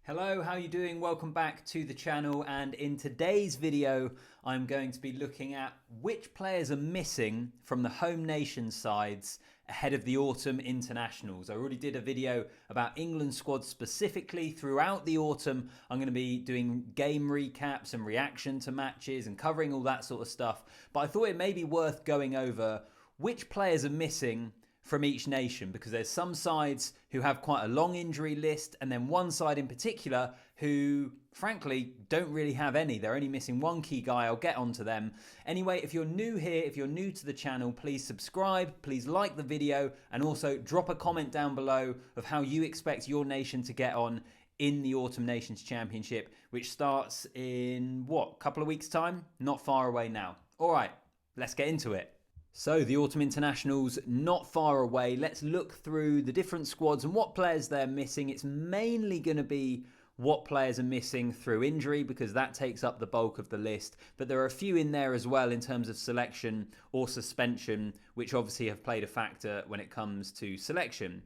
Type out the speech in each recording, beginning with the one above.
Hello, how are you doing? Welcome back to the channel, and in today's video I'm going to be looking at which players are missing from the home nation sides ahead of the autumn internationals. I already did a video about England squad specifically. Throughout the autumn I'm going to be doing game recaps and reaction to matches and covering all that sort of stuff, but I thought it may be worth going over which players are missing from each nation, because there's some sides who have quite a long injury list, and then one side in particular who frankly don't really have any. They're only missing one key guy. I'll get onto them. Anyway, if you're new here, if you're new to the channel, please subscribe, please like the video, and also drop a comment down below of how you expect your nation to get on in the Autumn Nations Championship, which starts in, a couple of weeks' time? Not far away now. All right, let's get into it. So the Autumn Internationals not far away. Let's look through the different squads and what players they're missing. It's mainly going to be what players are missing through injury, because that takes up the bulk of the list. But there are a few in there as well in terms of selection or suspension, which obviously have played a factor when it comes to selection.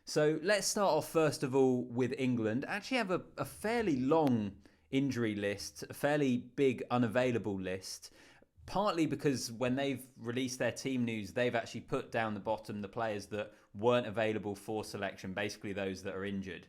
So let's start off first of all with England. Actually have a fairly long injury list, a fairly big unavailable list. Partly because when they've released their team news, they've actually put down the bottom the players that weren't available for selection, basically those that are injured.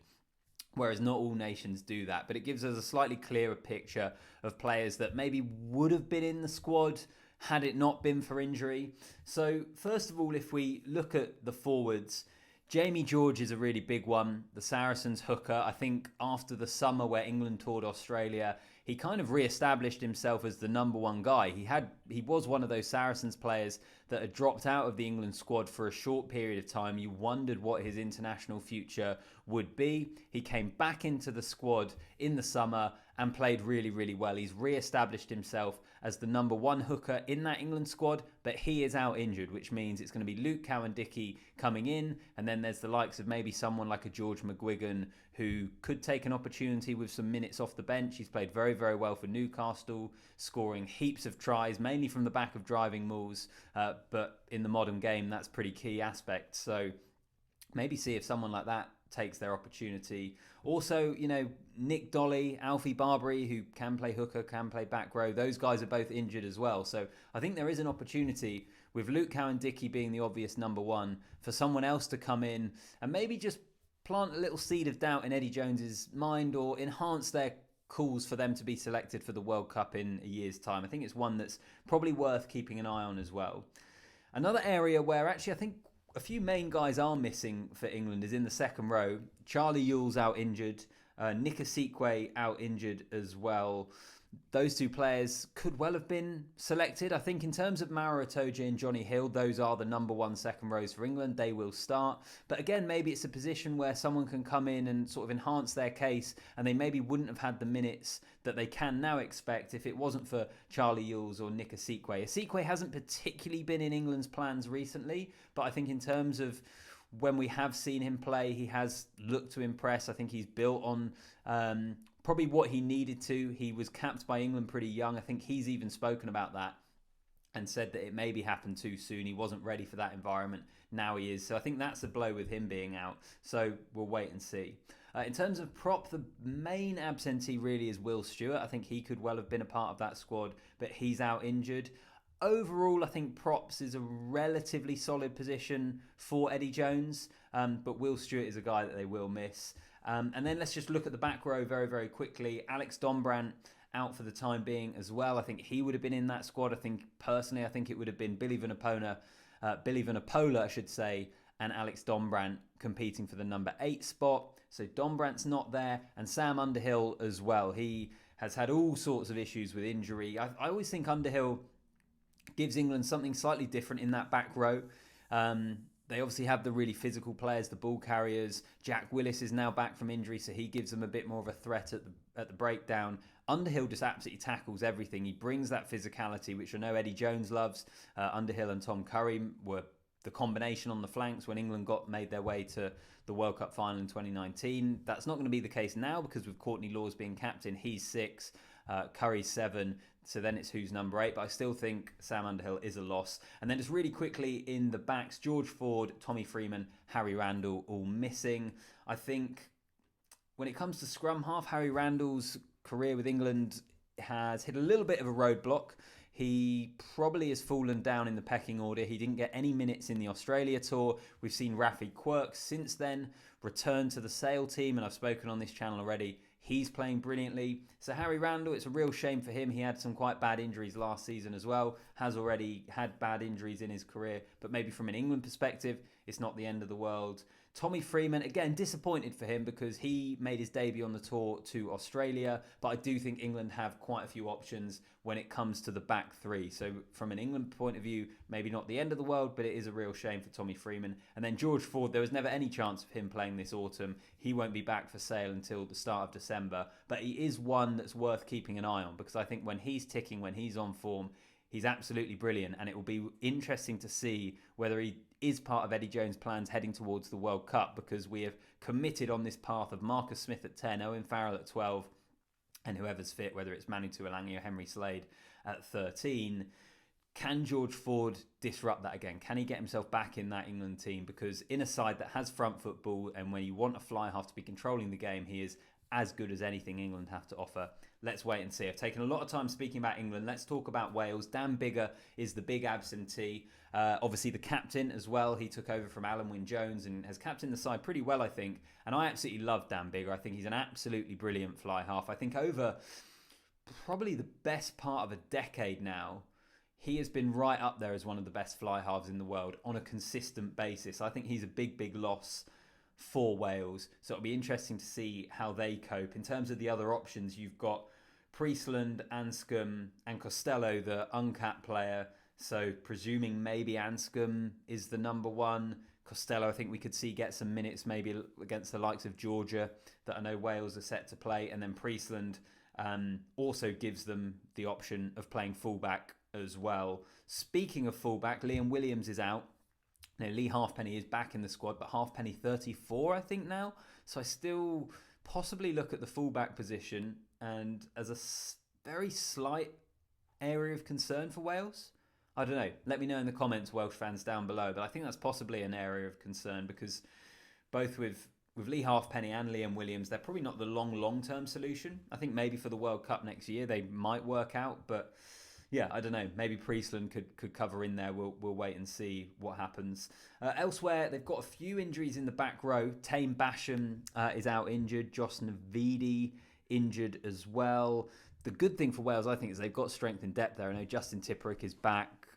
Whereas not all nations do that, but it gives us a slightly clearer picture of players that maybe would have been in the squad had it not been for injury. So first of all, if we look at the forwards, Jamie George is a really big one. The Saracens hooker. I think after the summer where England toured Australia, he kind of re-established himself as the number one guy. He was one of those Saracens players that had dropped out of the England squad for a short period of time. You wondered what his international future would be. He came back into the squad in the summer and played really, really well. He's re-established himself as the number one hooker in that England squad, but he is out injured, which means it's going to be Luke Cowan-Dickie coming in, and then there's the likes of maybe someone like a George McGuigan who could take an opportunity with some minutes off the bench. He's played very, very well for Newcastle, scoring heaps of tries, mainly from the back of driving mauls, but in the modern game, that's a pretty key aspect. So maybe see if someone like that takes their opportunity. Also, Nick Dolly, Alfie Barbary, who can play hooker, can play back row. Those guys are both injured as well. So I think there is an opportunity, with Luke Cowan-Dickie being the obvious number one, for someone else to come in and maybe just plant a little seed of doubt in Eddie Jones's mind, or enhance their calls for them to be selected for the World Cup in a year's time. I think it's one that's probably worth keeping an eye on as well. Another area where actually I think a few main guys are missing for England is in the second row. Charlie Ewell's out injured. Nick Asikwe out injured as well. Those two players could well have been selected. I think in terms of Maro Itoje and Johnny Hill, those are the number one second rows for England. They will start. But again, maybe it's a position where someone can come in and sort of enhance their case, and they maybe wouldn't have had the minutes that they can now expect if it wasn't for Charlie Ewells or Nick Asikwe. Asikwe hasn't particularly been in England's plans recently, but I think in terms of when we have seen him play, he has looked to impress. I think he's built on probably what he needed to. He was capped by England pretty young. I think he's even spoken about that and said that it maybe happened too soon. He wasn't ready for that environment. Now he is. So I think that's a blow with him being out. So we'll wait and see. In terms of prop, the main absentee really is Will Stewart. I think he could well have been a part of that squad, but he's out injured. Overall, I think props is a relatively solid position for Eddie Jones, but Will Stewart is a guy that they will miss. And then let's just look at the back row very, very quickly. Alex Dombrandt out for the time being as well. I think he would have been in that squad. I think it would have been Billy Vunipola, I should say, and Alex Dombrandt competing for the number 8 spot. So Dombrandt's not there, and Sam Underhill as well. He has had all sorts of issues with injury. I always think Underhill gives England something slightly different in that back row. They obviously have the really physical players, the ball carriers. Jack Willis is now back from injury, so he gives them a bit more of a threat at the breakdown. Underhill just absolutely tackles everything. He brings that physicality, which I know Eddie Jones loves. Underhill and Tom Curry were the combination on the flanks when England made their way to the World Cup final in 2019. That's not going to be the case now, because with Courtney Lawes being captain, he's 6, Curry's 7. So then it's who's number 8. But I still think Sam Underhill is a loss. And then just really quickly in the backs, George Ford, Tommy Freeman, Harry Randall all missing. I think when it comes to scrum half, Harry Randall's career with England has hit a little bit of a roadblock. He probably has fallen down in the pecking order. He didn't get any minutes in the Australia tour. We've seen Rafi Quirk since then return to the Sale team, and I've spoken on this channel already. He's playing brilliantly. So Harry Randall, it's a real shame for him. He had some quite bad injuries last season as well. Has already had bad injuries in his career. But maybe from an England perspective, it's not the end of the world. Tommy Freeman, again, disappointed for him because he made his debut on the tour to Australia. But I do think England have quite a few options when it comes to the back three. So from an England point of view, maybe not the end of the world, but it is a real shame for Tommy Freeman. And then George Ford, there was never any chance of him playing this autumn. He won't be back for Sale until the start of December. But he is one that's worth keeping an eye on because I think when he's ticking, when he's on form, he's absolutely brilliant. And it will be interesting to see whether he is part of Eddie Jones' plans heading towards the World Cup, because we have committed on this path of Marcus Smith at 10, Owen Farrell at 12, and whoever's fit, whether it's Manu Tuilagi or Henry Slade at 13. Can George Ford disrupt that again? Can he get himself back in that England team? Because in a side that has front football, and when you want a fly half to be controlling the game, he is as good as anything England have to offer. Let's wait and see. I've taken a lot of time speaking about England. Let's talk about Wales. Dan Biggar is the big absentee. Obviously the captain as well. He took over from Alan Wynne-Jones and has captained the side pretty well, I think. And I absolutely love Dan Biggar. I think he's an absolutely brilliant fly half. I think over probably the best part of a decade now, he has been right up there as one of the best fly halves in the world on a consistent basis. I think he's a big, big loss for Wales. So it'll be interesting to see how they cope. In terms of the other options, you've got Priestland, Anscombe and Costello, the uncapped player. So presuming maybe Anscombe is the number one. Costello, I think we could see get some minutes maybe against the likes of Georgia that I know Wales are set to play. And then Priestland also gives them the option of playing fullback as well. Speaking of fullback, Liam Williams is out. Now, Lee Halfpenny is back in the squad, but Halfpenny 34, I think now. So I still possibly look at the fullback position and as a very slight area of concern for Wales. I don't know. Let me know in the comments, Welsh fans down below. But I think that's possibly an area of concern because both with Lee Halfpenny and Liam Williams, they're probably not the long-term solution. I think maybe for the World Cup next year they might work out, but yeah, I don't know. Maybe Priestland could cover in there. We'll wait and see what happens. Elsewhere, they've got a few injuries in the back row. Tame Basham is out injured. Josh Navidi injured as well. The good thing for Wales, I think, is they've got strength and depth there. I know Justin Tipperick is back.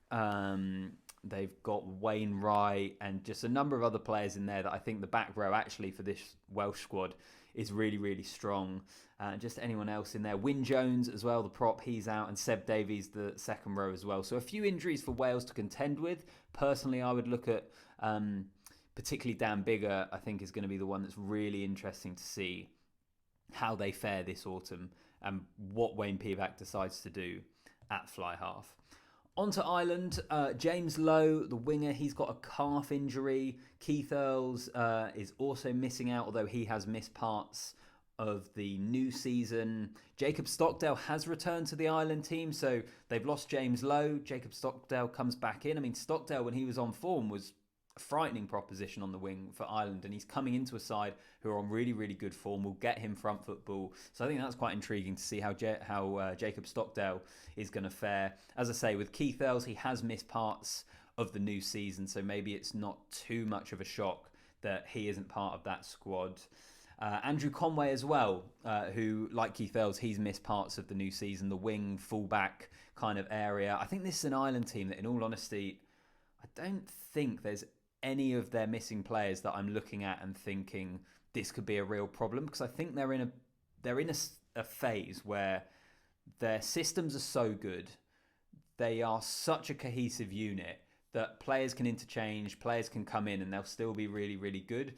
They've got Wayne Wright and just a number of other players in there that I think the back row actually for this Welsh squad is really, really strong. Just anyone else in there. Wyn Jones as well, the prop, he's out. And Seb Davies, the second row as well. So a few injuries for Wales to contend with. Personally, I would look at particularly Dan Biggar, I think is going to be the one that's really interesting to see how they fare this autumn and what Wayne Pivac decides to do at fly half. On to Ireland, James Lowe, the winger, he's got a calf injury. Keith Earls is also missing out, although he has missed parts of the new season. Jacob Stockdale has returned to the Ireland team, so they've lost James Lowe. Jacob Stockdale comes back in. I mean, Stockdale, when he was on form, was a frightening proposition on the wing for Ireland, and he's coming into a side who are on really, really good form, will get him front football. So I think that's quite intriguing to see how Jacob Stockdale is going to fare. As I say, with Keith Earls, he has missed parts of the new season, so maybe it's not too much of a shock that he isn't part of that squad. Andrew Conway as well, who, like Keith Earls, he's missed parts of the new season, the wing, fullback kind of area. I think this is an Ireland team that, in all honesty, I don't think there's any of their missing players that I'm looking at and thinking this could be a real problem, because I think they're in a phase where their systems are so good, they are such a cohesive unit that players can interchange, players can come in and they'll still be really, really good.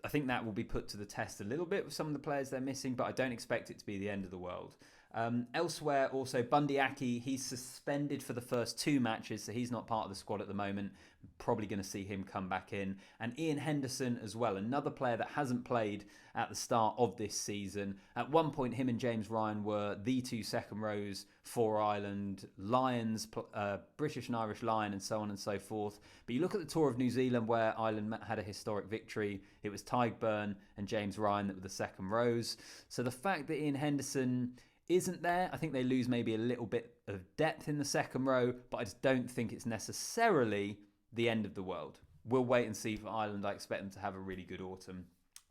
I think that will be put to the test a little bit with some of the players they're missing, but I don't expect it to be the end of the world. Elsewhere, also, Bundy Aki, he's suspended for the first 2 matches, so he's not part of the squad at the moment. probably going to see him come back in. And Ian Henderson as well, another player that hasn't played at the start of this season. At one point, him and James Ryan were the two second rows for Ireland, Lions, British and Irish Lion, and so on and so forth. But you look at the tour of New Zealand where Ireland had a historic victory. It was Tadhg and James Ryan that were the second rows. So the fact that Ian Henderson isn't there, I think they lose maybe a little bit of depth in the second row, but I just don't think it's necessarily the end of the world. We'll wait and see for Ireland. I expect them to have a really good autumn.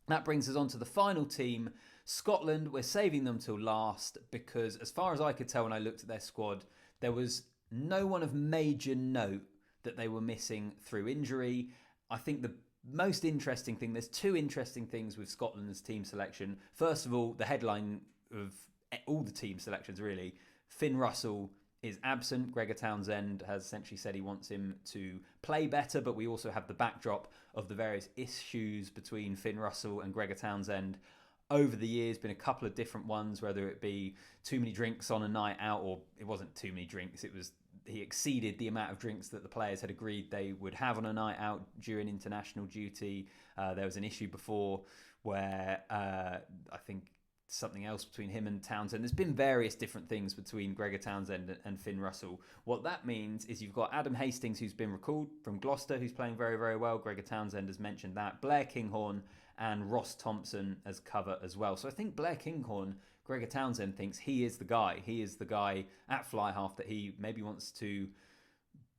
That brings us on to the final team, Scotland. We're saving them till last because as far as I could tell when I looked at their squad, there was no one of major note that they were missing through injury. I think the most interesting thing, there's two interesting things with Scotland's team selection. First of all, the headline of all the team selections really, Finn Russell is absent. Gregor Townsend has essentially said he wants him to play better, but we also have the backdrop of the various issues between Finn Russell and Gregor Townsend over the years. Been a couple of different ones, whether it be too many drinks on a night out, or it wasn't too many drinks, it was he exceeded the amount of drinks that the players had agreed they would have on a night out during international duty. There was an issue before where I think something else between him and Townsend. There's been various different things between Gregor Townsend and Finn Russell. What that means is you've got Adam Hastings, who's been recalled from Gloucester, who's playing very, very well. Gregor Townsend has mentioned that. Blair Kinghorn and Ross Thompson as cover as well. So I think Blair Kinghorn, Gregor Townsend thinks he is the guy. He is the guy at fly half that he maybe wants to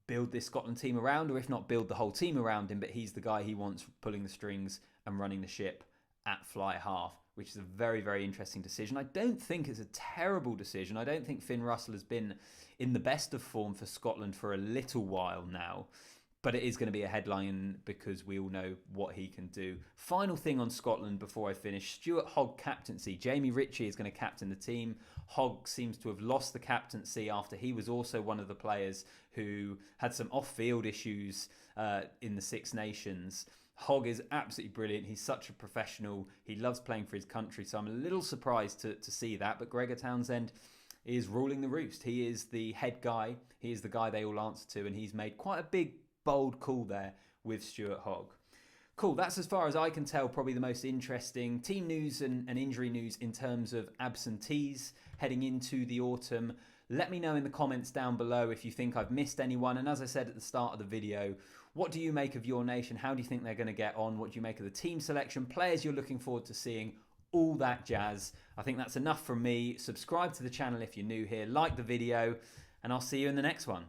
build this Scotland team around, or if not build the whole team around him, but he's the guy he wants pulling the strings and running the ship at fly half, which is a very, very interesting decision. I don't think it's a terrible decision. I don't think Finn Russell has been in the best of form for Scotland for a little while now, but it is going to be a headline because we all know what he can do. Final thing on Scotland before I finish, Stuart Hogg captaincy. Jamie Ritchie is going to captain the team. Hogg seems to have lost the captaincy after he was also one of the players who had some off-field issues in the Six Nations. Hogg is absolutely brilliant. He's such a professional. He loves playing for his country. So I'm a little surprised to see that. But Gregor Townsend is ruling the roost. He is the head guy. He is the guy they all answer to. And he's made quite a big, bold call there with Stuart Hogg. Cool, that's as far as I can tell probably the most interesting team news and injury news in terms of absentees heading into the autumn. Let me know in the comments down below if you think I've missed anyone. And as I said at the start of the video, what do you make of your nation? How do you think they're going to get on? What do you make of the team selection? Players you're looking forward to seeing? All that jazz. I think that's enough from me. Subscribe to the channel if you're new here. Like the video, and I'll see you in the next one.